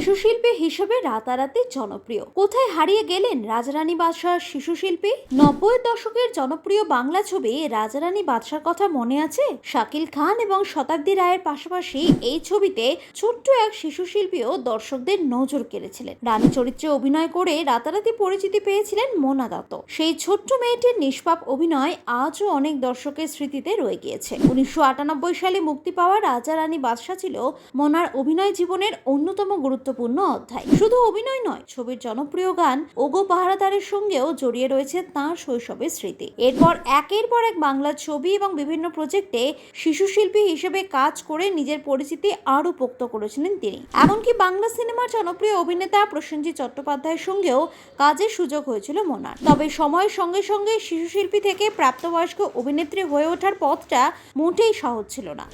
শিশু শিল্পী হিসেবে রাতারাতি জনপ্রিয়। কোথায় হারিয়ে গেলেন রাজারানী বাদশার শিশু শিল্পী? 90-এর দশকের জনপ্রিয় বাংলা ছবি রাজারানী বাদশার কথা মনে আছে? শাকিল খান এবং শতাব্দী রায়ের পাশাপাশি এই ছবিতে ছোট্ট এক শিশু শিল্পীও দর্শকদের নজর কেড়েছিলেন। রানী চরিত্রে অভিনয় করে রাতারাতি পরিচিতি পেয়েছিলেন মোনা দত্ত। সেই ছোট্ট মেয়েটির নিষ্পাপ অভিনয় আজও অনেক দর্শকের স্মৃতিতে রয়ে গিয়েছে। 1998 সালে মুক্তি পাওয়া রাজারানী বাদশা ছিল মোনার অভিনয় জীবনের অন্যতম গুরুত্বপূর্ণ অধ্যায়। শুধু অভিনয় নয়, ছবির জনপ্রিয় গান ওগো পাহারাদারের সঙ্গেও জড়িয়ে রয়েছে তাঁর শৈশবের স্মৃতি। এরপর একের পর এক বাংলা ছবি এবং বিভিন্ন প্রজেক্টে শিশু শিল্পী হিসেবে কাজ করে নিজের পরিচিতি আরও পোক্ত করেছিলেন তিনি। এমনকি বাংলা সিনেমার জনপ্রিয় অভিনেতা প্রসেনজিৎ চট্টোপাধ্যায়ের সঙ্গেও কাজের সুযোগ হয়েছিল মোনার। তবে সময়ের সঙ্গে সঙ্গে শিশু শিল্পী থেকে প্রাপ্তবয়স্ক অভিনেত্রী হয়ে ওঠার পথটা মোটেই সহজ ছিল না।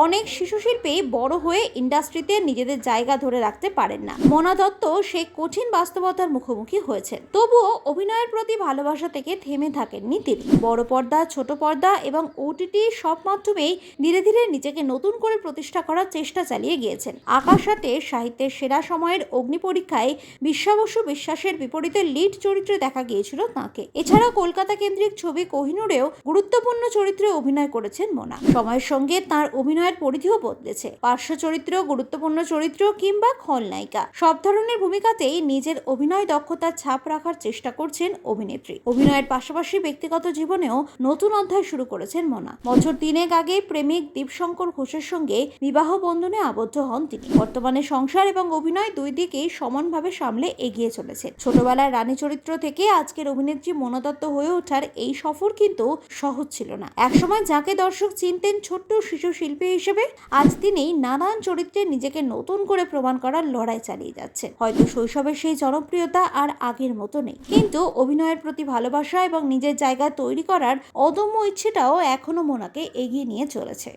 অনেক শিশু শিল্পী বড় হয়ে ইন্ডাস্ট্রিতে নিজেদের জায়গা ধরে রাখতে পারেন না। মোনা দত্ত সেই কঠিন বাস্তবতার মুখোমুখি হয়েছেন। তবুও অভিনয়ের প্রতি ভালোবাসা থেকে থেমে থাকেননি তিনি। বড় পর্দা, ছোট পর্দা এবং ওটিটি সব মাধ্যমেই ধীরে ধীরে নিজেকে নতুন করে প্রতিষ্ঠা করার চেষ্টা চালিয়ে গিয়েছেন। আকাশ আটে সাহিত্যের সেরা সময়ের অগ্নি পরীক্ষায় বিশ্বাবসু বিশ্বাসের বিপরীতে লিড চরিত্রে দেখা গিয়েছিল তাঁকে। এছাড়া কলকাতা কেন্দ্রিক ছবি কোহিনূরেও গুরুত্বপূর্ণ চরিত্রে অভিনয় করেছেন মোনা। সময়ের সঙ্গে তাঁর অভিনয়ের পরিধিও বদলেছে। পার্শ্ব চরিত্র, গুরুত্বপূর্ণ চরিত্র কিংবা খলনায়িকা, সব ধরনের ভূমিকাতেই নিজের অভিনয় দক্ষতার ছাপ রাখার চেষ্টা করছেন অভিনেত্রী। অভিনয়ের পাশাপাশি ব্যক্তিগত জীবনেও নতুন অধ্যায় শুরু করেছেন মোনা। বছর 3 আগে প্রেমিক দীপশঙ্কর ঘোষের সঙ্গে বিবাহ বন্ধনে আবদ্ধ হন তিনি। বর্তমানে সংসার এবং অভিনয় দুই দিকেই সমানভাবে সামলে এগিয়ে চলেছেন। ছোটবেলায় রানী চরিত্র থেকে আজকের অভিনেত্রী মোনা দত্ত হয়ে ওঠার এই সফর কিন্তু সহজ ছিল না। একসময় যাকে দর্শক চিনতেন ছোট্ট শিশু শিল্পী হিসেবে, আজ তিনি নানান চরিত্রে নিজেকে নতুন করে প্রমাণ করার লড়াই চালিয়ে যাচ্ছেন। হয়তো শৈশবের সেই জনপ্রিয়তা আর আগের মতো নেই, কিন্তু অভিনয়ের প্রতি ভালোবাসা এবং নিজের জায়গা তৈরি করার অদম্য ইচ্ছেটাও এখনো মোনাকে এগিয়ে নিয়ে চলেছে।